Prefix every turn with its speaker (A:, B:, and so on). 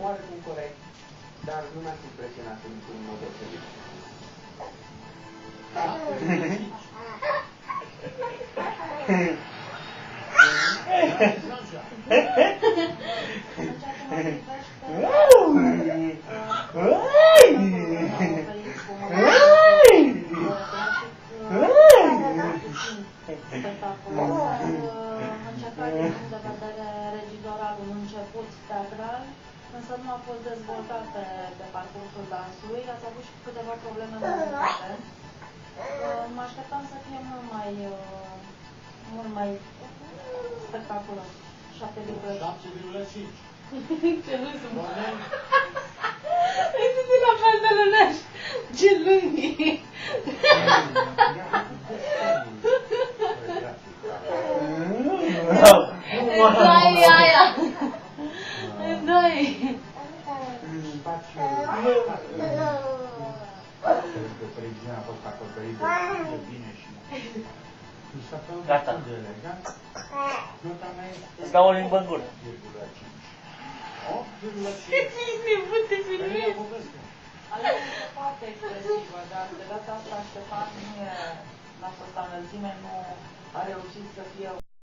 A: oarecum corect, dar nu m-ați impresionat în mod deosebit.
B: Încercat din punct de vedere regizioral un început teatral, însă nu a fost dezvoltat pe parcursul dansului. Ați avut și câteva probleme muzicale. Mă așteptam să fie mult mai spectaculos. 7,5. Ce nu sunt. Ai zis la pantalonaj. Ce lunghi. Îndoi aia. Îndoi.
A: Previziunea a fost acoperită de bine și
C: gata.
A: nota mea este
C: Îți dau o limbă în gură.
A: 8,5.
B: Nebute filmezi. Aleea este foarte expresivă, dar de data asta Ștefan nu a fost la înălțime, nu a reușit să fie